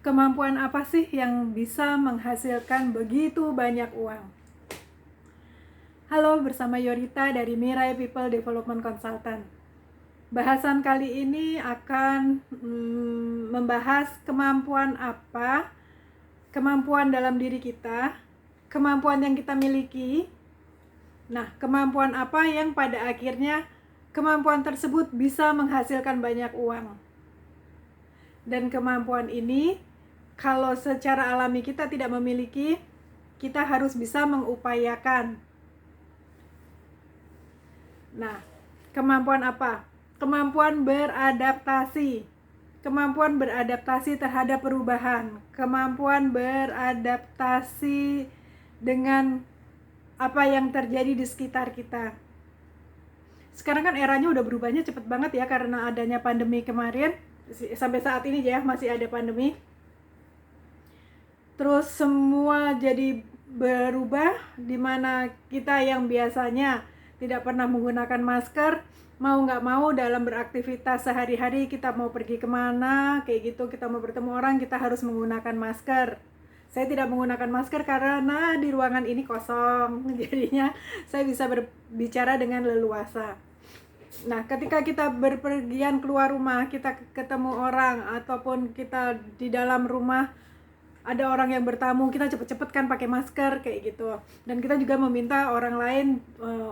Kemampuan apa sih yang bisa menghasilkan begitu banyak uang? Halo, bersama Yorita dari Mirai People Development Consultant. Bahasan kali ini akan membahas kemampuan apa, kemampuan dalam diri kita, kemampuan yang kita miliki. Nah, kemampuan apa yang pada akhirnya kemampuan tersebut bisa menghasilkan banyak uang. Dan kemampuan ini, kalau secara alami kita tidak memiliki, kita harus bisa mengupayakan. Nah, kemampuan apa? Kemampuan beradaptasi. Kemampuan beradaptasi terhadap perubahan. Kemampuan beradaptasi dengan apa yang terjadi di sekitar kita. Sekarang kan eranya udah berubahnya cepet banget ya, karena adanya pandemi kemarin. Sampai saat ini ya masih ada pandemi. Terus semua jadi berubah, dimana kita yang biasanya tidak pernah menggunakan masker, mau nggak mau dalam beraktivitas sehari-hari, kita mau pergi kemana kayak gitu, kita mau bertemu orang, kita harus menggunakan masker. Saya tidak menggunakan masker karena di ruangan ini kosong, jadinya saya bisa berbicara dengan leluasa. Nah, ketika kita berpergian keluar rumah, kita ketemu orang, ataupun kita di dalam rumah ada orang yang bertamu, kita cepet-cepet kan pakai masker kayak gitu. Dan kita juga meminta orang lain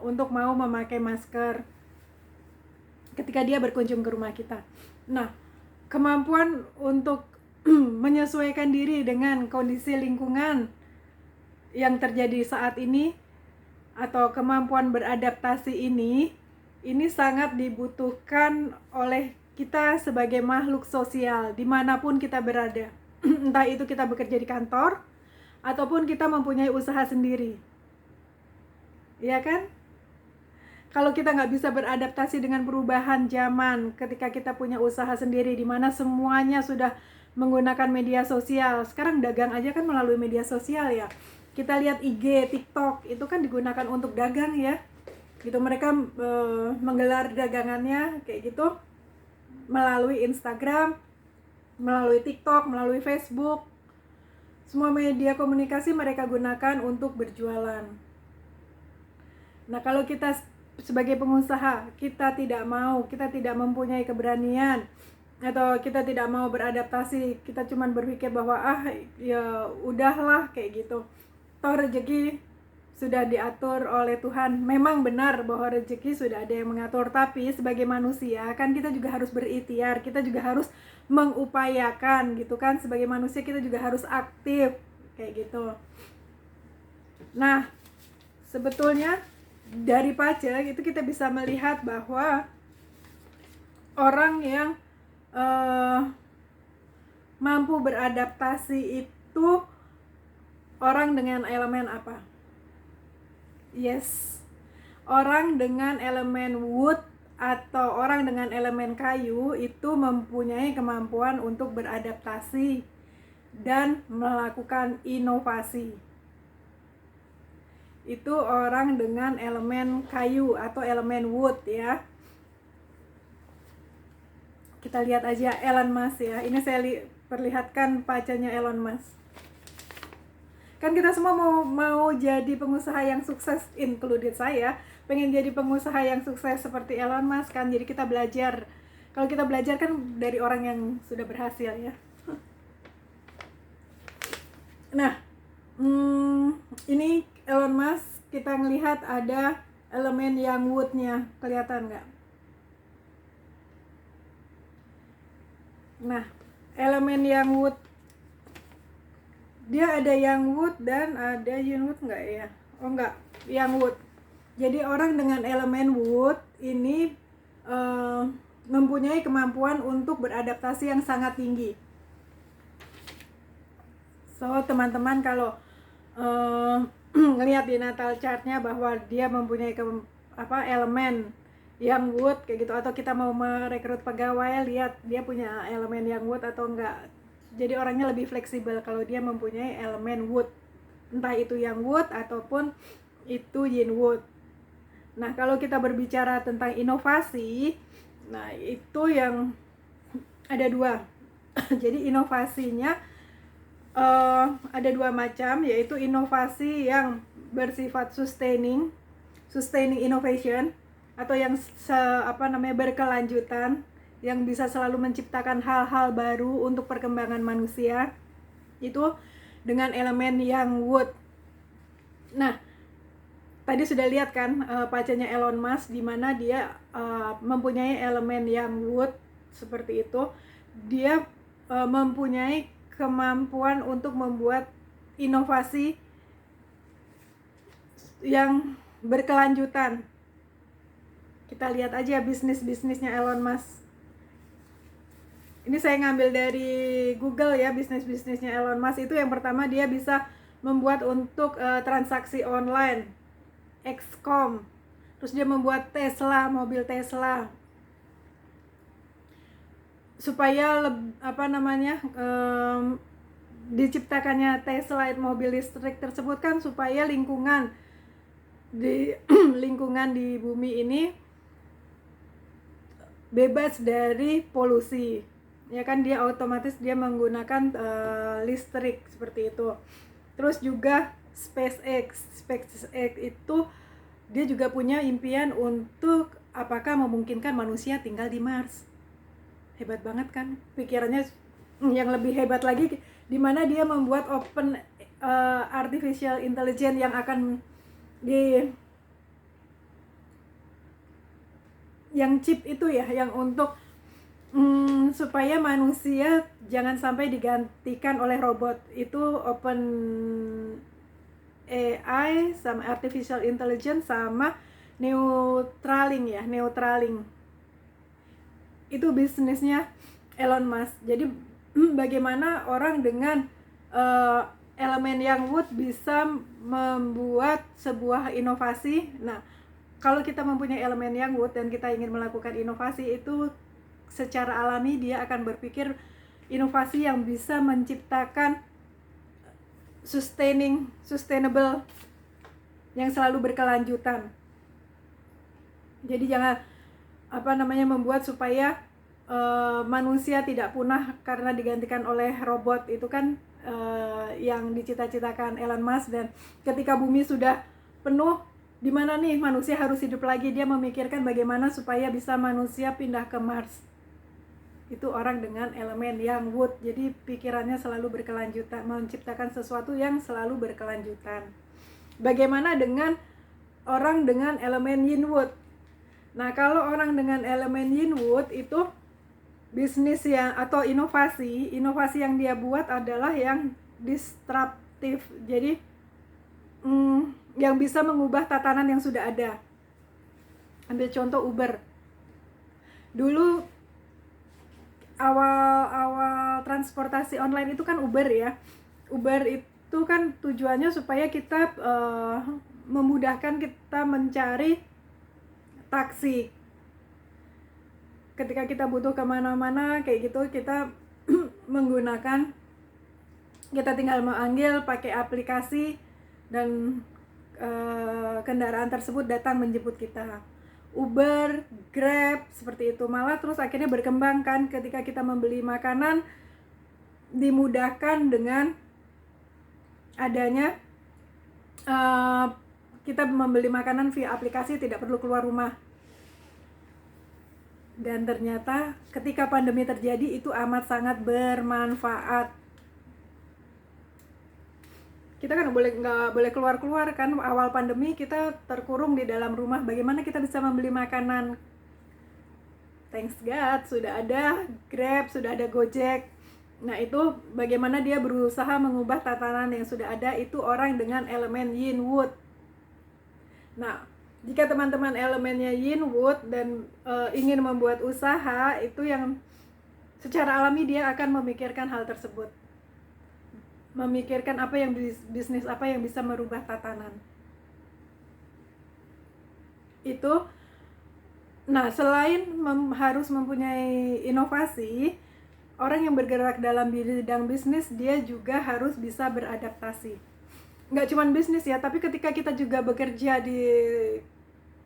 untuk mau memakai masker ketika dia berkunjung ke rumah kita. Nah, kemampuan untuk menyesuaikan diri dengan kondisi lingkungan yang terjadi saat ini, atau kemampuan beradaptasi ini sangat dibutuhkan oleh kita sebagai makhluk sosial dimanapun kita berada. Entah itu kita bekerja di kantor ataupun kita mempunyai usaha sendiri, ya kan? Kalau kita nggak bisa beradaptasi dengan perubahan zaman ketika kita punya usaha sendiri, di mana semuanya sudah menggunakan media sosial. Sekarang dagang aja kan melalui media sosial ya. Kita lihat IG, TikTok, itu kan digunakan untuk dagang ya. Gitu, mereka menggelar dagangannya kayak gitu melalui Instagram, melalui TikTok, melalui Facebook. Semua media komunikasi mereka gunakan untuk berjualan. Nah, kalau kita sebagai pengusaha, kita tidak mempunyai keberanian, atau kita tidak mau beradaptasi, kita cuma berpikir bahwa ya udahlah kayak gitu, toh rezeki sudah diatur oleh Tuhan. Memang benar bahwa rezeki sudah ada yang mengatur, tapi sebagai manusia kan kita juga harus berikhtiar, kita juga harus mengupayakan gitu kan. Sebagai manusia kita juga harus aktif kayak gitu. Nah, sebetulnya dari pajak itu kita bisa melihat bahwa orang yang mampu beradaptasi itu orang dengan elemen apa? Yes, orang dengan elemen wood atau orang dengan elemen kayu itu mempunyai kemampuan untuk beradaptasi dan melakukan inovasi. Itu orang dengan elemen kayu atau elemen wood ya. Kita lihat aja Elon Musk ya. Ini saya perlihatkan pacanya Elon Musk. Kan kita semua mau jadi pengusaha yang sukses, included saya, pengen jadi pengusaha yang sukses seperti Elon Musk kan. Jadi kita belajar. Kalau kita belajar kan dari orang yang sudah berhasil ya. Nah, ini Elon Musk, kita ngelihat ada elemen yang wood-nya, kelihatan nggak? Nah, elemen yang wood, dia ada yang wood dan ada yin wood nggak ya? Oh nggak, yang wood. Jadi orang dengan elemen wood ini mempunyai kemampuan untuk beradaptasi yang sangat tinggi. So teman-teman kalau ngelihat di natal chartnya bahwa dia mempunyai elemen yang wood kayak gitu, atau kita mau merekrut pegawai, lihat dia punya elemen yang wood atau enggak. Jadi orangnya lebih fleksibel kalau dia mempunyai elemen wood, entah itu yang wood ataupun itu yin wood. Nah, kalau kita berbicara tentang inovasi, nah itu yang ada dua. Jadi inovasinya Ada dua macam, yaitu inovasi yang bersifat sustaining innovation, atau yang berkelanjutan, yang bisa selalu menciptakan hal-hal baru untuk perkembangan manusia, itu dengan elemen yang wood. Nah, tadi sudah lihat kan pacanya Elon Musk, di mana dia mempunyai elemen yang wood seperti itu. Dia mempunyai kemampuan untuk membuat inovasi yang berkelanjutan. Kita lihat aja bisnisnya Elon Musk. Ini saya ngambil dari Google ya, bisnisnya Elon Musk itu yang pertama dia bisa membuat untuk transaksi online, XCOM. Terus dia membuat Tesla, mobil Tesla, supaya diciptakannya Tesla mobil listrik tersebut kan supaya lingkungan di bumi ini bebas dari polusi. Ya kan, dia otomatis dia menggunakan listrik seperti itu. Terus juga SpaceX itu dia juga punya impian untuk apakah memungkinkan manusia tinggal di Mars. Hebat banget kan pikirannya. Yang lebih hebat lagi, di mana dia membuat open artificial intelligence yang akan yang chip itu ya, yang untuk supaya manusia jangan sampai digantikan oleh robot. Itu open AI sama artificial intelligence sama Neuralink ya, Neuralink. Itu bisnisnya Elon Musk. Jadi bagaimana orang dengan elemen yang wood bisa membuat sebuah inovasi. Nah, kalau kita mempunyai elemen yang wood dan kita ingin melakukan inovasi, itu secara alami dia akan berpikir inovasi yang bisa menciptakan sustainable, yang selalu berkelanjutan. Jadi jangan membuat supaya manusia tidak punah karena digantikan oleh robot. Itu kan yang dicita-citakan Elon Musk. Dan ketika bumi sudah penuh, di mana nih manusia harus hidup lagi, dia memikirkan bagaimana supaya bisa manusia pindah ke Mars. Itu orang dengan elemen yang wood. Jadi pikirannya selalu berkelanjutan, menciptakan sesuatu yang selalu berkelanjutan. Bagaimana dengan orang dengan elemen yin wood? Nah, kalau orang dengan elemen yin wood itu bisnis yang atau inovasi yang dia buat adalah yang disruptif. Jadi yang bisa mengubah tatanan yang sudah ada. Ambil contoh Uber. Dulu awal transportasi online itu kan Uber ya. Uber itu kan tujuannya supaya kita memudahkan kita mencari taksi. Ketika kita butuh kemana-mana kayak gitu, kita kita tinggal memanggil pakai aplikasi dan kendaraan tersebut datang menjemput kita. Uber, Grab seperti itu. Malah terus akhirnya berkembang kan, ketika kita membeli makanan dimudahkan dengan adanya kita membeli makanan via aplikasi, tidak perlu keluar rumah. Dan ternyata ketika pandemi terjadi itu amat sangat bermanfaat. Kita kan nggak boleh keluar kan, awal pandemi kita terkurung di dalam rumah. Bagaimana kita bisa membeli makanan? Thanks God sudah ada Grab, sudah ada Gojek. Nah, itu bagaimana dia berusaha mengubah tatanan yang sudah ada. Itu orang dengan elemen yin wood. Nah, jika teman-teman elemennya yin wood dan ingin membuat usaha, itu yang secara alami dia akan memikirkan hal tersebut. Memikirkan bisnis apa yang bisa merubah tatanan. Itu. Nah, selain harus mempunyai inovasi, orang yang bergerak dalam bidang bisnis dia juga harus bisa beradaptasi. Nggak cuma bisnis ya, tapi ketika kita juga bekerja di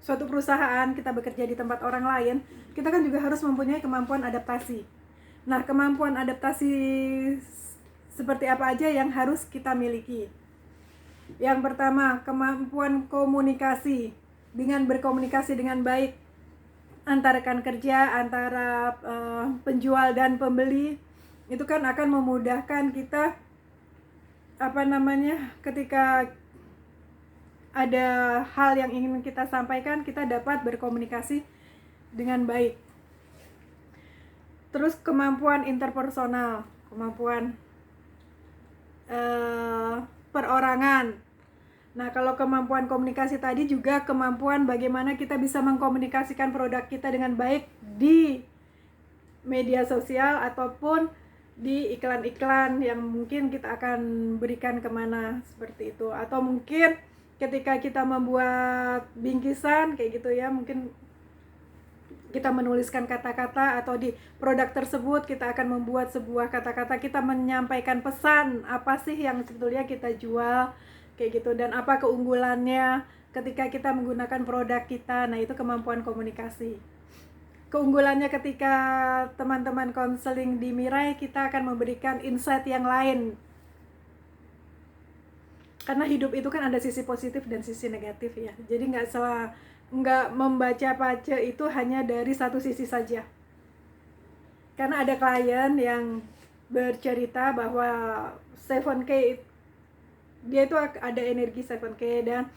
suatu perusahaan, kita bekerja di tempat orang lain, kita kan juga harus mempunyai kemampuan adaptasi. Nah, kemampuan adaptasi seperti apa aja yang harus kita miliki. Yang pertama, kemampuan komunikasi. Dengan berkomunikasi dengan baik antara rekan kerja, antara penjual dan pembeli, itu kan akan memudahkan kita ketika ada hal yang ingin kita sampaikan, kita dapat berkomunikasi dengan baik. Terus kemampuan interpersonal, kemampuan perorangan. Nah, kalau kemampuan komunikasi tadi juga kemampuan bagaimana kita bisa mengkomunikasikan produk kita dengan baik di media sosial ataupun di iklan-iklan yang mungkin kita akan berikan kemana, seperti itu. Atau mungkin ketika kita membuat bingkisan kayak gitu ya, mungkin kita menuliskan kata-kata, atau di produk tersebut kita akan membuat sebuah kata-kata, kita menyampaikan pesan apa sih yang sebetulnya kita jual kayak gitu, dan apa keunggulannya ketika kita menggunakan produk kita. Nah, itu kemampuan komunikasi. Keunggulannya ketika teman-teman konseling di Mirai, kita akan memberikan insight yang lain, karena hidup itu kan ada sisi positif dan sisi negatif ya. Jadi nggak membaca pace itu hanya dari satu sisi saja. Karena ada klien yang bercerita bahwa 7K dia itu ada energi 7K, dan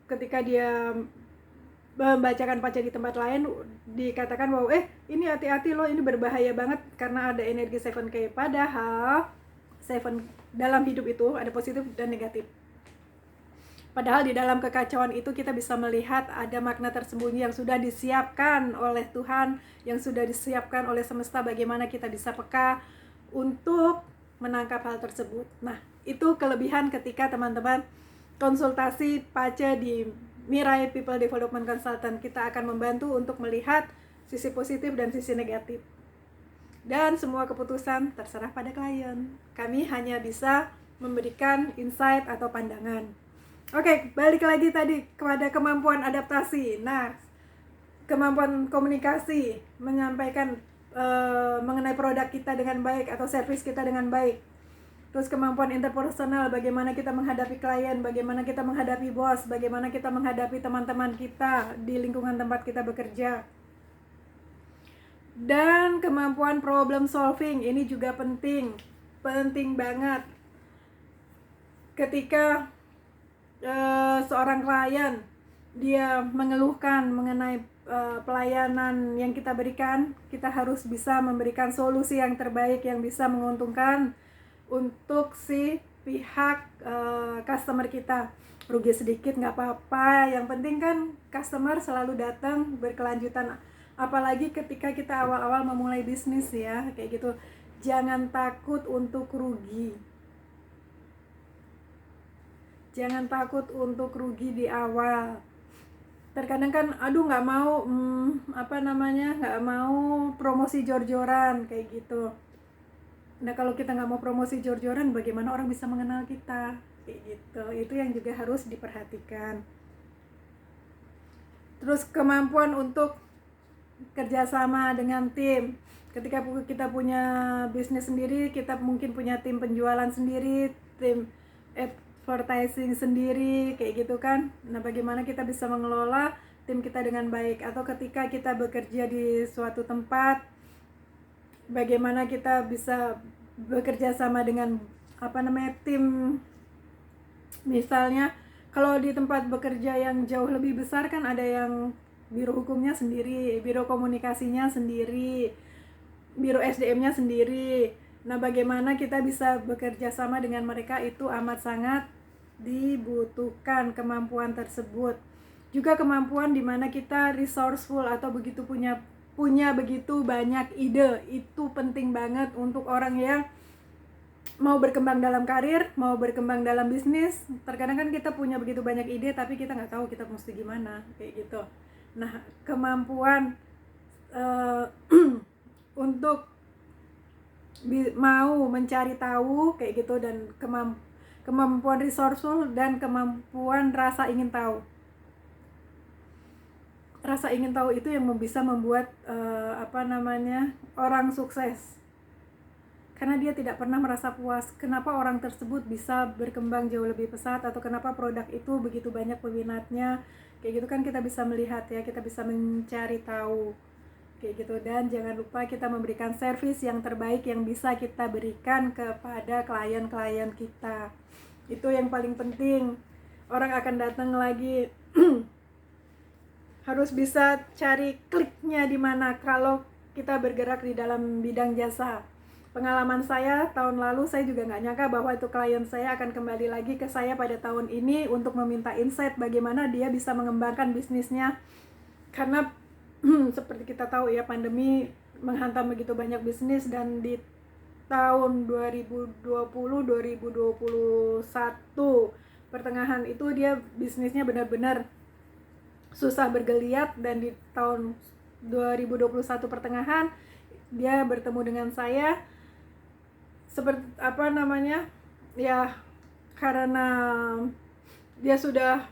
ketika dia membacakan pace di tempat lain dikatakan bahwa ini hati-hati loh, ini berbahaya banget karena ada energi 7K. Padahal dalam hidup itu ada positif dan negatif. Padahal di dalam kekacauan itu kita bisa melihat ada makna tersembunyi yang sudah disiapkan oleh Tuhan, yang sudah disiapkan oleh semesta, bagaimana kita bisa peka untuk menangkap hal tersebut. Nah, itu kelebihan ketika teman-teman konsultasi pace di Mirai People Development Consultant. Kita akan membantu untuk melihat sisi positif dan sisi negatif. Dan semua keputusan terserah pada klien. Kami hanya bisa memberikan insight atau pandangan. Oke, balik lagi tadi kepada kemampuan adaptasi. Nah, kemampuan komunikasi, menyampaikan mengenai produk kita dengan baik atau servis kita dengan baik. Terus kemampuan interpersonal, bagaimana kita menghadapi klien, bagaimana kita menghadapi bos, bagaimana kita menghadapi teman-teman kita di lingkungan tempat kita bekerja. Dan kemampuan problem solving, ini juga penting banget. Ketika seorang klien dia mengeluhkan mengenai pelayanan yang kita berikan, kita harus bisa memberikan solusi yang terbaik yang bisa menguntungkan untuk si pihak customer kita. Rugi sedikit nggak apa-apa, yang penting kan customer selalu datang berkelanjutan. Apalagi ketika kita awal-awal memulai bisnis ya, kayak gitu. Jangan takut untuk rugi. Jangan takut untuk rugi di awal. Terkadang kan nggak mau nggak mau promosi jor-joran kayak gitu. Nah, kalau kita nggak mau promosi jor-joran, bagaimana orang bisa mengenal kita kayak gitu. Itu yang juga harus diperhatikan. Terus kemampuan untuk kerjasama dengan tim. Ketika kita punya bisnis sendiri, kita mungkin punya tim penjualan sendiri, tim advertising sendiri kayak gitu kan. Nah, bagaimana kita bisa mengelola tim kita dengan baik, atau ketika kita bekerja di suatu tempat, bagaimana kita bisa bekerja sama dengan tim. Misalnya kalau di tempat bekerja yang jauh lebih besar kan ada yang biro hukumnya sendiri, biro komunikasinya sendiri, biro SDM-nya sendiri. Nah, bagaimana kita bisa bekerja sama dengan mereka, itu amat sangat dibutuhkan kemampuan tersebut. Juga kemampuan di mana kita resourceful atau punya begitu banyak ide. Itu penting banget untuk orang yang mau berkembang dalam karir, mau berkembang dalam bisnis. Terkadang kan kita punya begitu banyak ide tapi kita nggak tahu kita mesti gimana kayak gitu. Nah, kemampuan untuk mau mencari tahu kayak gitu, dan kemampuan resourceful dan kemampuan rasa ingin tahu. Rasa ingin tahu itu yang bisa membuat orang sukses. karena dia tidak pernah merasa puas. Kenapa orang tersebut bisa berkembang jauh lebih pesat, atau kenapa produk itu begitu banyak peminatnya, kayak gitu kan kita bisa melihat ya, kita bisa mencari tahu kayak gitu. Dan jangan lupa kita memberikan servis yang terbaik yang bisa kita berikan kepada klien-klien kita. Itu yang paling penting. Orang akan datang lagi. Harus bisa cari kliknya di mana kalau kita bergerak di dalam bidang jasa. Pengalaman saya tahun lalu, saya juga nggak nyangka bahwa itu klien saya akan kembali lagi ke saya pada tahun ini untuk meminta insight bagaimana dia bisa mengembangkan bisnisnya. Karena seperti kita tahu ya, pandemi menghantam begitu banyak bisnis, dan di tahun 2020-2021 pertengahan itu dia bisnisnya benar-benar susah bergeliat, dan di tahun 2021 pertengahan dia bertemu dengan saya seperti ya, karena dia sudah,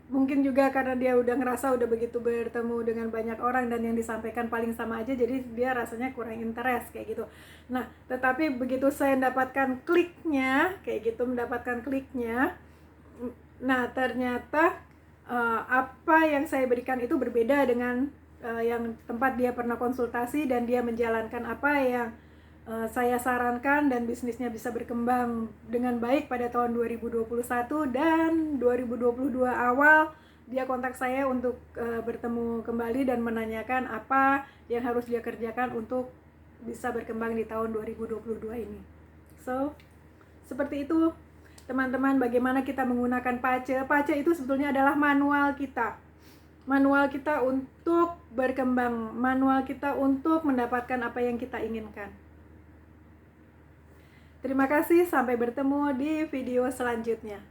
mungkin juga karena dia udah ngerasa udah begitu bertemu dengan banyak orang dan yang disampaikan paling sama aja, jadi dia rasanya kurang interest kayak gitu. Nah, tetapi begitu saya mendapatkan kliknya nah ternyata apa yang saya berikan itu berbeda dengan yang tempat dia pernah konsultasi, dan dia menjalankan apa yang saya sarankan, dan bisnisnya bisa berkembang dengan baik pada tahun 2021. Dan 2022 awal dia kontak saya untuk bertemu kembali dan menanyakan apa yang harus dia kerjakan untuk bisa berkembang di tahun 2022 ini. So, seperti itu teman-teman, bagaimana kita menggunakan Pace. Pace itu sebetulnya adalah manual kita untuk berkembang, manual kita untuk mendapatkan apa yang kita inginkan. Terima kasih, sampai bertemu di video selanjutnya.